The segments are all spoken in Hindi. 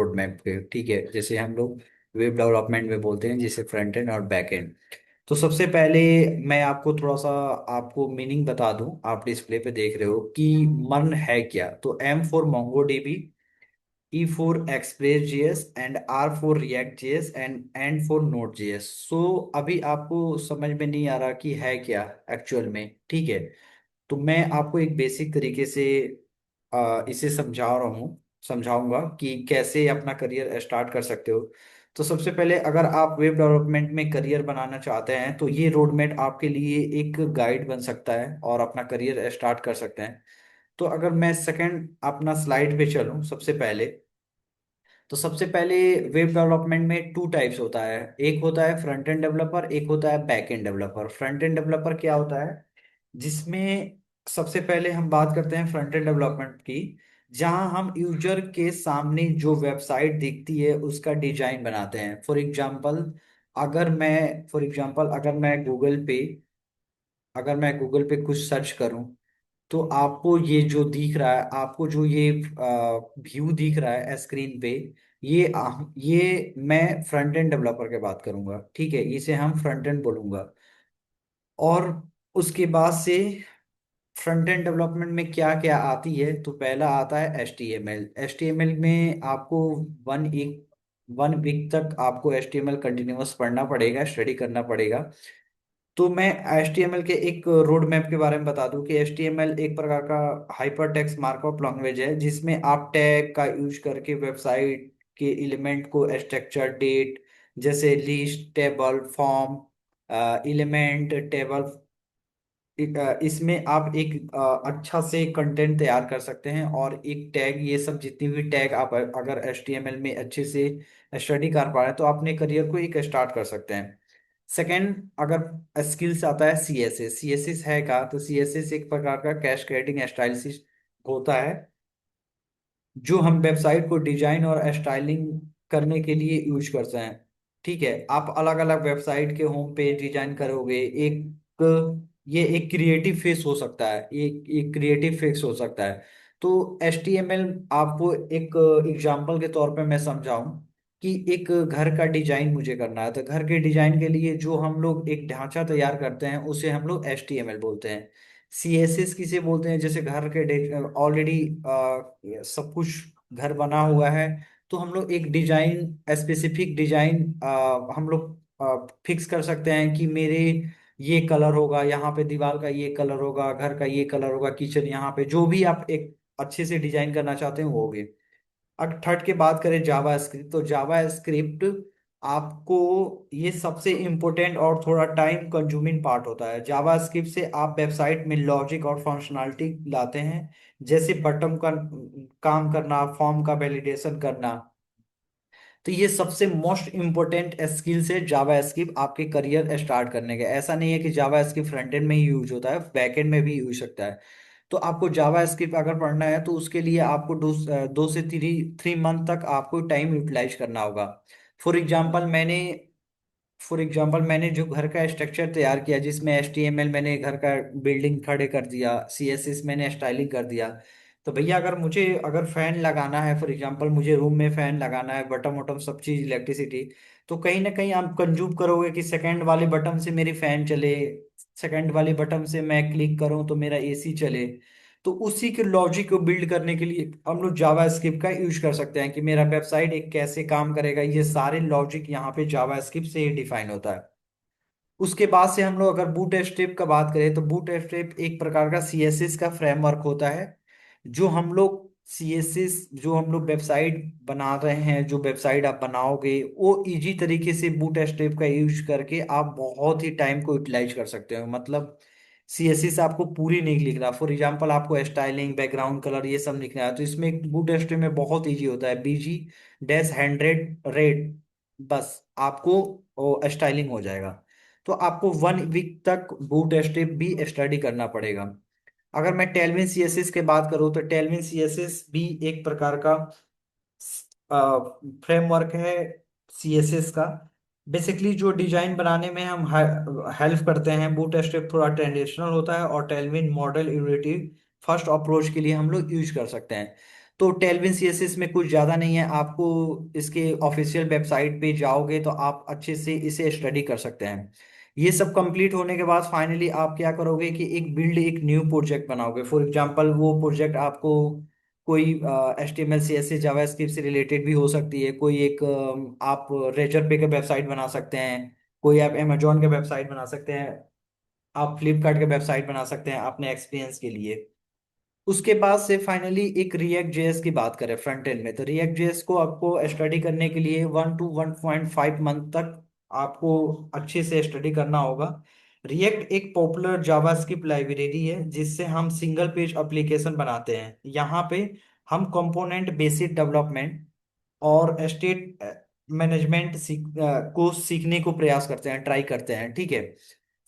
रोड मैप पे, ठीक है, जैसे हम लोग वेब डेवलपमेंट में बोलते हैं, जैसे फ्रंट एंड और बैक एंड। तो सबसे पहले मैं आपको थोड़ा सा आपको मीनिंग बता दूं। आप डिस्प्ले पे देख रहे हो कि मन है क्या। तो M for Mongo DB, E for Express JS and R for React JS and for Node JS. So अभी आपको समझ में नहीं आ रहा कि है क्या एक्चुअल में, ठीक है। तो मैं आपको एक बेसिक तरीके से इसे समझाऊंगा कि कैसे अपना करियर स्टार्ट कर सकते हो। तो सबसे पहले अगर आप वेब डेवलपमेंट में करियर बनाना चाहते हैं तो ये रोड मैप आपके लिए एक गाइड बन सकता है और अपना करियर स्टार्ट कर सकते हैं। तो अगर मैं सेकंड अपना स्लाइड पे चलूं, सबसे पहले वेब डेवलपमेंट में टू टाइप्स होता है। एक होता है फ्रंट एंड डेवलपर, एक होता है back end developer. Front end developer क्या होता है, जिसमें सबसे पहले हम बात करते हैं फ्रंट एंड डेवलपमेंट की, जहां हम यूजर के सामने जो वेबसाइट दिखती है उसका डिजाइन बनाते हैं। फॉर एग्जांपल अगर मैं गूगल पे कुछ सर्च करूं, तो आपको ये जो दिख रहा है, आपको जो ये व्यू दिख रहा है स्क्रीन पे, ये मैं फ्रंट एंड डेवलपर के बात करूंगा, ठीक है, इसे हम फ्रंट एंड बोलूंगा। और उसके बाद से फ्रंट एंड डेवलपमेंट में क्या क्या आती है, तो पहला आता है HTML। HTML में आपको वन वीक तक आपको HTML कंटिन्यूअस पढ़ना पड़ेगा, स्टडी करना पड़ेगा। तो मैं HTML के एक रोड मैप के बारे में बता दूं कि HTML एक प्रकार का हाइपर टेक्स्ट मार्कअप लैंग्वेज है, जिसमें आप टैग का यूज करके वेबसाइट के एलिमेंट को स्ट्रक्चर डेट, जैसे list, table, form, element, table, इसमें आप एक अच्छा से कंटेंट तैयार कर सकते हैं। और एक टैग, ये सब जितनी भी टैग आप अगर HTML में अच्छे से स्टडी कर पा रहे हैं तो आप अपने करियर को एक स्टार्ट कर सकते हैं। सेकंड, अगर स्किल्स आता है CSS। CSS है क्या, तो CSS एक प्रकार का कैस्केडिंग स्टाइल होता है, जो हम वेबसाइट को डिजाइन और स्टाइलिंग करने के लिए यूज करते हैं। ठीक है, आप अलग अलग वेबसाइट के होम पेज डिजाइन करोगे, ये एक क्रिएटिव फेस हो सकता है, एक क्रिएटिव फेस हो सकता है। तो HTML आपको एक एग्जांपल के तौर पे मैं समझाऊं कि एक घर का डिजाइन मुझे करना है, तो घर के डिजाइन के लिए जो हम लोग एक ढांचा तैयार करते हैं उसे हम लोग HTML बोलते हैं। CSS किसे बोलते हैं, जैसे घर के ऑलरेडी सब कुछ घर बना हुआ है, तो हम लोग एक डिजाइन, स्पेसिफिक डिजाइन हम लोग फिक्स कर सकते हैं कि मेरे ये कलर होगा, यहाँ पे दीवार का ये कलर होगा, घर का ये कलर होगा, किचन यहाँ पे, जो भी आप एक अच्छे से डिजाइन करना चाहते हैं वो होगे। अब थर्ड की बात करें जावा स्क्रिप्ट, तो जावा स्क्रिप्ट आपको, ये सबसे इम्पोर्टेंट और थोड़ा टाइम कंज्यूमिंग पार्ट होता है। जावा स्क्रिप्ट से आप वेबसाइट में लॉजिक और फंक्शनैलिटी लाते हैं, जैसे बटन का काम करना, फॉर्म का वैलिडेशन करना। तो ये सबसे मोस्ट इम्पोर्टेंट स्किल्स है जावा स्क्रिप्ट आपके करियर स्टार्ट करने के। ऐसा नहीं है कि जावा स्क्रिप्ट फ्रंट एंड में ही यूज होता है, बैक एंड में भी यूज सकता है। तो आपको जावा स्क्रिप्ट अगर पढ़ना है तो उसके लिए आपको 2 से 3 मंथ तक आपको टाइम यूटिलाइज करना होगा। फॉर एग्जाम्पल मैंने फॉर एग्जाम्पल जो घर का स्ट्रक्चर तैयार किया, जिसमें HTML मैंने घर का बिल्डिंग खड़े कर दिया, CSS मैंने स्टाइलिंग कर दिया। तो भैया अगर फैन लगाना है, फॉर एग्जांपल मुझे रूम में फैन लगाना है, बटन वटम सब चीज, इलेक्ट्रिसिटी, तो कहीं ना कहीं आप कंज्यूम करोगे कि सेकंड वाले बटन से मेरी फैन चले, सेकंड वाले बटन से मैं क्लिक करूं तो मेरा AC चले। तो उसी के लॉजिक को बिल्ड करने के लिए हम लोग जावा स्क्रिप्ट का यूज कर सकते हैं कि मेरा वेबसाइट एक कैसे काम करेगा, ये सारे लॉजिक यहाँ पे जावा स्क्रिप्ट से ही डिफाइन होता है। उसके बाद से हम लोग अगर बूट स्ट्रैप का बात करें, तो बूट स्ट्रैप एक प्रकार का CSS का फ्रेमवर्क होता है। जो हम लोग जो हम लोग वेबसाइट बना रहे हैं, जो वेबसाइट आप बनाओगे वो इजी तरीके से बूट स्ट्रैप का यूज करके आप बहुत ही टाइम को यूटिलाइज कर सकते हो। मतलब CSS आपको पूरी नहीं लिखना, फॉर एग्जांपल आपको स्टाइलिंग, बैकग्राउंड कलर ये सब लिखना है, तो इसमें बूट स्ट्रैप में बहुत इजी होता है, BG-100 रेड, बस आपको स्टाइलिंग हो जाएगा। तो आपको 1 वीक तक बूट स्ट्रैप भी स्टडी करना पड़ेगा। अगर मैं टेलविन CSS के बात करूँ, तो टेलविन CSS भी एक प्रकार का फ्रेमवर्क है CSS का। बेसिकली जो डिजाइन बनाने में हम हेल्प करते हैं, बूट स्ट्रैप थोड़ा ट्रेडिशनल होता है और Tailwind model iterative first approach के लिए हम लोग यूज कर सकते हैं। तो टेलविन सीएसएस में कुछ ज्यादा नहीं है, आपको इसके ऑफिशियल वेबसाइट पे जाओगे तो आप अच्छे से इसे स्टडी कर सकते हैं। ये सब कंप्लीट होने के बाद फाइनली आप क्या करोगे कि एक न्यू प्रोजेक्ट बनाओगे। फॉर एग्जांपल वो प्रोजेक्ट आपको कोई HTML CSS जावास्क्रिप्ट से रिलेटेड भी हो सकती है, कोई एक आप रेजर पे का वेबसाइट बना सकते हैं, कोई आप अमेजोन का वेबसाइट बना सकते हैं, आप फ्लिपकार्ट का वेबसाइट बना सकते हैं अपने एक्सपीरियंस के लिए। उसके बाद से फाइनली एक रिएक्ट जेएस की बात करें फ्रंट एंड में, तो रिएक्ट जेएस को आपको स्टडी करने के लिए 1 to 1.5 मंथ तक आपको अच्छे से स्टडी करना होगा। रिएक्ट एक पॉपुलर जावास्क्रिप्ट लाइब्रेरी है जिससे हम सिंगल पेज एप्लीकेशन बनाते हैं। यहाँ पे हम कंपोनेंट बेसिक डेवलपमेंट और स्टेट मैनेजमेंट को सीखने को प्रयास करते हैं, ट्राई करते हैं, ठीक है।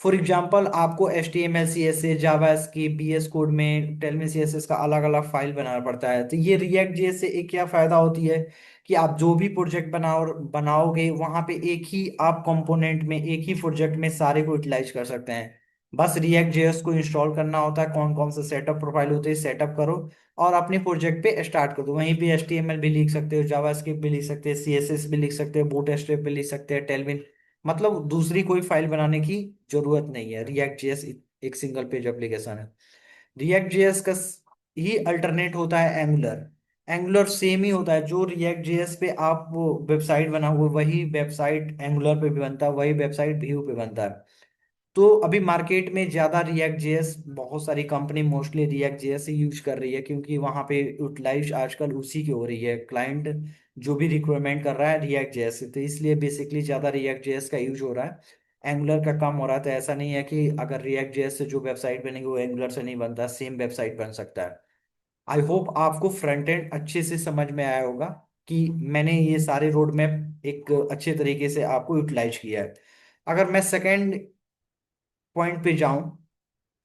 फॉर एग्जाम्पल आपको HTML CSS जावा की BS कोड में टेलमे CSS का अलग अलग फाइल बनाना पड़ता है। तो ये रिएक्ट जेएस से एक क्या फायदा होती है कि आप जो भी प्रोजेक्ट बनाओगे वहां पे एक ही आप कंपोनेंट में एक ही प्रोजेक्ट में सारे को यूटिलाइज कर सकते हैं। बस रिएक्ट जेएस को इंस्टॉल करना होता है, कौन कौन सा सेटअप प्रोफाइल होते हैं सेटअप करो और अपने प्रोजेक्ट पे स्टार्ट कर दो। वहीं पे HTML भी लिख सकते हो, जावास्क्रिप्ट भी लिख सकते हैं, CSS भी लिख सकते हो, बूटस्ट्रैप भी लिख सकते हैं, टेलविन, मतलब दूसरी कोई फाइल बनाने की जरूरत नहीं है। रिएक्ट जेएस एक सिंगल पेज एप्लीकेशन है। रिएक्ट जेएस का ही अल्टरनेट होता है एंगुलर। एंगुलर सेम ही होता है, जो रिएक्ट जेएस पे आप वो वेबसाइट बनाओगे वही वेबसाइट एंगुलर पे भी बनता है, वही वेबसाइट व्यू पे बनता है। तो अभी मार्केट में ज्यादा रिएक्ट जेएस, बहुत सारी कंपनी मोस्टली रिएक्ट जेएस ही यूज कर रही है क्योंकि वहां पे यूटिलाइज आजकल उसी की हो रही है। क्लाइंट जो भी रिक्वायरमेंट कर रहा है रिएक्ट जेएस से, तो इसलिए बेसिकली ज्यादा रिएक्ट जेएस का यूज हो रहा है, एंगुलर का कम हो रहा है। तो ऐसा नहीं है कि अगर रिएक्ट जेएस से जो वेबसाइट बनेगी वो एंगुलर से नहीं बनता, सेम वेबसाइट बन सकता है। आई होप आपको फ्रंट एंड अच्छे से समझ में आया होगा कि मैंने ये सारे रोड मैप एक अच्छे तरीके से आपको यूटिलाइज किया है। अगर मैं सेकेंड पॉइंट पे जाऊं,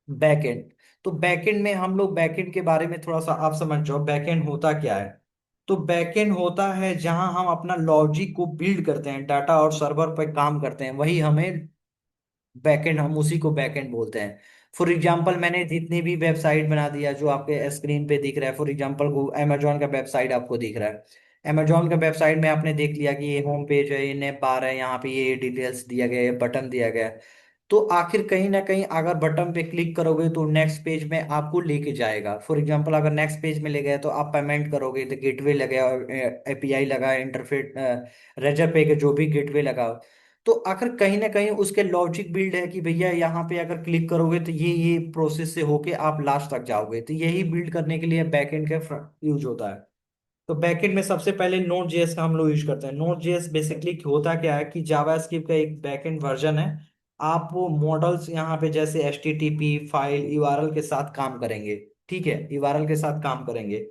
बैकएंड, तो बैकएंड में हम लोग बैकएंड के बारे में थोड़ा सा आप समझ जाओ बैकएंड होता क्या है। तो बैकएंड होता है जहां हम अपना लॉजिक को बिल्ड करते हैं, डाटा और सर्वर पर काम करते हैं, वही हमें बैकएंड, हम उसी को बैकएंड बोलते हैं। फॉर एग्जांपल मैंने जितनी भी वेबसाइट बना दिया जो आपके स्क्रीन पे दिख रहा है, फॉर एग्जांपल अमेजोन का वेबसाइट आपको दिख रहा है। अमेजोन का वेबसाइट में आपने देख लिया कि ये होम पेज है, ये नैप बार है, यहाँ पे ये डिटेल्स दिया गया है, बटन दिया गया है। तो आखिर कहीं ना कहीं अगर बटन पे क्लिक करोगे तो नेक्स्ट पेज में आपको लेके जाएगा। फॉर एग्जांपल अगर नेक्स्ट पेज में ले गए तो आप पेमेंट करोगे तो गेटवे लगा, API लगा, इंटरफेस, रेजर पे के जो भी गेटवे लगा, तो आखिर कहीं ना कहीं उसके लॉजिक बिल्ड है कि भैया यहाँ पे अगर क्लिक करोगे तो ये प्रोसेस से होके आप लास्ट तक जाओगे। तो यही बिल्ड करने के लिए बैकएंड का यूज होता है। तो बैकएंड में सबसे पहले नोड जेएस का हम लोग यूज करते हैं। नोड जेएस बेसिकली होता क्या है कि जावास्क्रिप्ट का एक बैकएंड वर्जन है। आप वो मॉडल्स यहाँ पे जैसे HTTP फाइल URL के साथ काम करेंगे, ठीक है, URL के साथ काम करेंगे।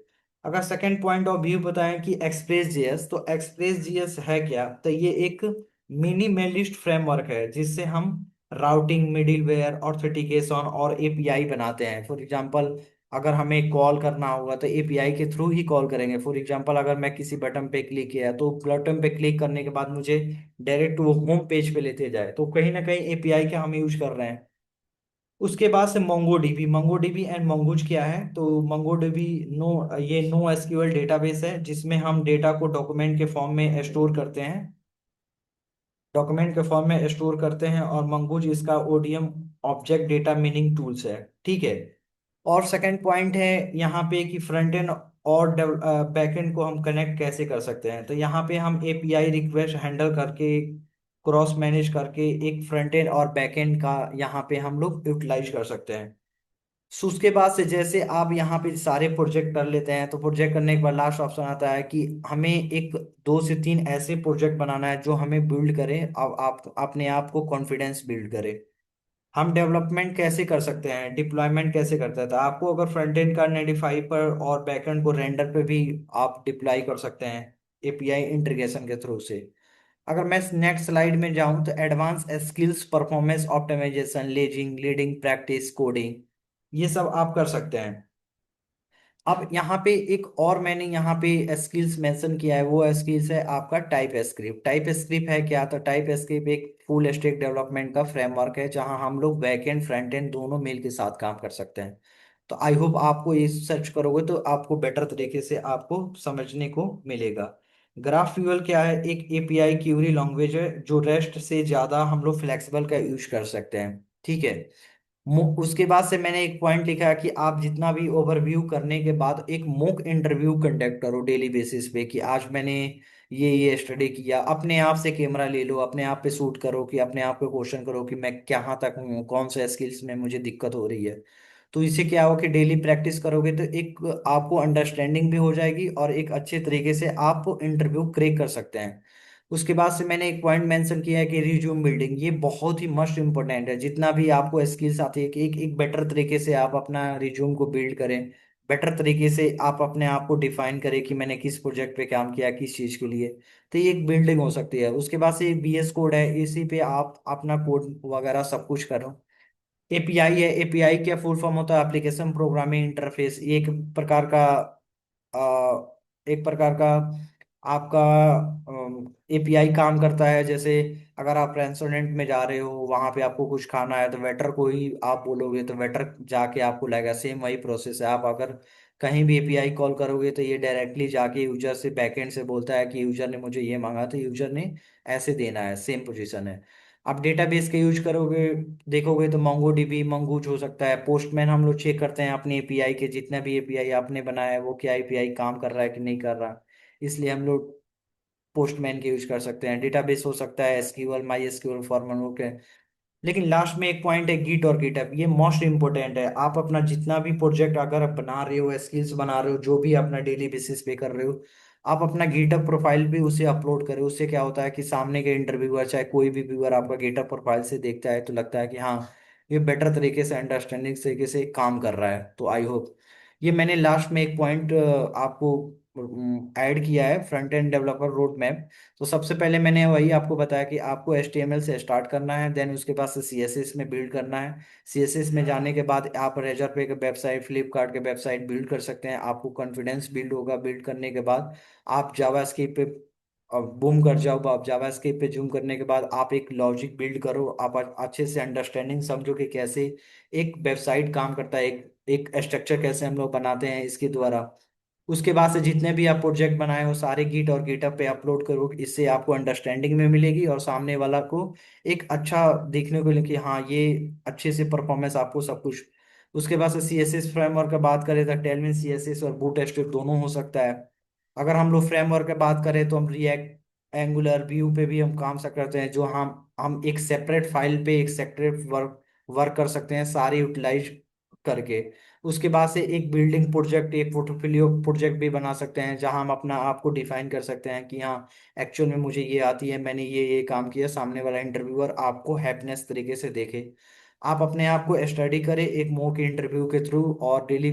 अगर सेकंड पॉइंट ऑफ व्यू बताएं कि एक्सप्रेस जेएस, तो एक्सप्रेस जेएस है क्या, तो ये एक मिनिमलिस्ट फ्रेमवर्क है जिससे हम राउटिंग, मिडिलवेयर, ऑथेंटिकेशन और API बनाते हैं। फॉर एग्जांपल अगर हमें कॉल करना होगा तो API के थ्रू ही कॉल करेंगे। फॉर एग्जांपल अगर मैं किसी बटन पे क्लिक किया तो बटन पे क्लिक करने के बाद मुझे डायरेक्ट वो होम पेज पे लेते जाए, तो कहीं ना कहीं API का हम यूज कर रहे हैं। उसके बाद से मोंगोडीबी, मोंगोडीबी एंड मंगूज क्या है, तो मोंगोडीबी नो ये नो SQL डेटाबेस है जिसमें हम डेटा को डॉक्यूमेंट के फॉर्म में स्टोर करते हैं, डॉक्यूमेंट के फॉर्म में स्टोर करते हैं। और मंगूज इसका ODM object data meaning tools है, ठीक है। और सेकंड पॉइंट है यहाँ पे कि फ्रंट एंड और बैक एंड को हम कनेक्ट कैसे कर सकते हैं। तो यहाँ पे हम API रिक्वेस्ट हैंडल करके, क्रॉस मैनेज करके एक फ्रंट एंड और बैक एंड का यहाँ पे हम लोग यूटिलाइज कर सकते हैं। सो उसके बाद से जैसे आप यहाँ पे सारे प्रोजेक्ट कर लेते हैं, तो प्रोजेक्ट करने के बाद लास्ट ऑप्शन आता है कि हमें एक 2 से 3 ऐसे प्रोजेक्ट बनाना है जो हमें बिल्ड करें, अब आप अपने आप को कॉन्फिडेंस बिल्ड करें। हम डेवलपमेंट कैसे कर सकते हैं, डिप्लॉयमेंट कैसे करते हैं, तो आपको अगर फ्रंट एंड का 95 पर और बैक एंड को रेंडर पे भी आप डिप्लॉय कर सकते हैं API इंटीग्रेशन के थ्रू से। अगर मैं नेक्स्ट स्लाइड में जाऊं तो एडवांस स्किल्स, परफॉर्मेंस ऑप्टिमाइजेशन, लेजिंग, लीडिंग प्रैक्टिस, कोडिंग, ये सब आप कर सकते हैं। अब यहाँ पे एक और मैंने यहाँ पे स्किल्स मेंशन किया है, वो स्किल्स है आपका टाइप स्क्रिप्ट। टाइप स्क्रिप्ट है क्या, तो टाइप स्क्रिप्ट एक फुल स्टैक डेवलपमेंट का फ्रेमवर्क है जहाँ हम लोग बैक एंड फ्रंट एंड दोनों मेल के साथ काम कर सकते हैं। तो आई होप आपको ये सर्च करोगे तो आपको बेटर तरीके से आपको समझने को मिलेगा। ग्राफक्यूएल क्या है? एक एपीआई क्यूरी लैंग्वेज है जो रेस्ट से ज्यादा हम लोग फ्लेक्सिबल का यूज कर सकते हैं। ठीक है। उसके बाद से मैंने एक पॉइंट लिखा है कि आप जितना भी ओवरव्यू करने के बाद एक मॉक इंटरव्यू कंडक्ट करो डेली बेसिस पे, कि आज मैंने ये स्टडी किया। अपने आप से कैमरा ले लो, अपने आप पे शूट करो, कि अपने आप को क्वेश्चन करो कि मैं कहाँ तक हूँ, कौन से स्किल्स में मुझे दिक्कत हो रही है। तो इससे क्या हो कि डेली प्रैक्टिस करोगे तो एक आपको अंडरस्टैंडिंग भी हो जाएगी और एक अच्छे तरीके से आप इंटरव्यू क्रैक कर सकते हैं। उसके बाद से मैंने एक पॉइंट मेंशन किया है कि रिज्यूम बिल्डिंग, ये बहुत ही मस्ट इंपॉर्टेंट है। जितना भी आपको स्किल्स आती है कि एक एक बेटर तरीके से आप अपना रिज्यूम को बिल्ड करें, बेटर तरीके से आप अपने आप को डिफाइन करें कि मैंने किस प्रोजेक्ट पे काम किया, किस चीज के लिए। तो ये एक बिल्डिंग हो सकती है। उसके बाद से बीएस कोड है, इसी पे आप अपना कोड वगैरह सब कुछ करो। एपीआई है, एपीआई क्या फुल फॉर्म होता है? Application programming interface. ये प्रकार का एक प्रकार का आपका एपीआई काम करता है। जैसे अगर आप रेस्टोरेंट में जा रहे हो, वहां पे आपको कुछ खाना है, तो वेटर को ही आप बोलोगे तो वेटर जाके आपको लाएगा। सेम वही प्रोसेस है। आप अगर कहीं भी एपीआई कॉल करोगे तो ये डायरेक्टली जाके यूजर से बैकएंड से बोलता है कि यूजर ने मुझे ये मांगा तो यूजर ने ऐसे देना है। सेम पोजीशन है। आप डेटाबेस के यूज करोगे, देखोगे तो मोंगो डीबी, मंगूज हो सकता है। पोस्टमैन हम लोग चेक करते हैं अपने एपीआई के, जितने भी एपीआई आपने बनाया है वो क्या एपीआई काम कर रहा है कि नहीं कर रहा। इसलिए हम लोग पोस्टमैन के यूज कर सकते हैं। डेटाबेस हो सकता है एसक्यूएल, माई एसक्यूएल, फॉर्मल के। लेकिन लास्ट में एक पॉइंट है गिट और गिटहब, ये मोस्ट इंपोर्टेंट है। आप अपना जितना भी प्रोजेक्ट अगर आप बना रहे हो, स्किल्स बना रहे हो, जो भी अपना डेली बेसिस पे कर रहे हो, आप अपना गिटहब प्रोफाइल भी उसे अपलोड करें। उससे क्या होता है कि सामने के इंटरव्यूअर चाहे कोई भी व्यूअर आपका गिटहब प्रोफाइल से देखता है तो लगता है कि हाँ, ये बेटर तरीके से अंडरस्टैंडिंग तरीके से काम कर रहा है। तो आई होप ये मैंने लास्ट में एक पॉइंट आपको ऐड किया है, front end developer road map. तो सबसे पहले मैंने वही आपको बताया कि आपको HTML से स्टार्ट करना है, देन उसके बाद से CSS में बिल्ड करना है। CSS में जाने के बाद आप रेजर पे के वेबसाइट, फ्लिपकार्ट के वेबसाइट बिल्ड कर सकते हैं। आपको कॉन्फिडेंस बिल्ड होगा। बिल्ड करने के बाद आप जावास्क्रिप्ट पे बूम कर जाओ। आप जावास्क्रिप्ट पे जूम करने के बाद आप एक लॉजिक बिल्ड करो। आप अच्छे से अंडरस्टैंडिंग समझो कि कैसे एक वेबसाइट काम करता है, एक एक स्ट्रक्चर कैसे हम लोग बनाते हैं इसके द्वारा। उसके बाद से जितने भी आप प्रोजेक्ट बनाए हो सारे गिट और गिटहब पे अपलोड करो। इससे आपको अंडरस्टैंडिंग में मिलेगी और सामने वाला को एक अच्छा देखने को मिले कि हाँ, ये अच्छे से परफॉर्मेंस आपको सब कुछ। उसके बाद से CSS फ्रेमवर्क का बात करें तो टेलविन CSS और बूटस्ट्रैप दोनों हो सकता है। अगर हम लोग फ्रेमवर्क की बात करें तो हम रिएक्ट, एंगुलर, व्यू पे भी हम काम से करते हैं, जो हम एक सेपरेट फाइल पे एक सेपरेट वर्क वर्क कर सकते हैं सारे यूटिलाइज करके। उसके बाद से एक बिल्डिंग प्रोजेक्ट, एक पोर्टफोलियो प्रोजेक्ट भी बना सकते हैं, जहां हम अपना आप को डिफाइन कर सकते हैं कि हाँ, एक्चुअल में मुझे ये आती है, मैंने ये काम किया। सामने वाला इंटरव्यूअर आपको हैप्पीनेस तरीके से देखे। आप अपने आप को स्टडी करें एक मॉक इंटरव्यू के थ्रू और डेली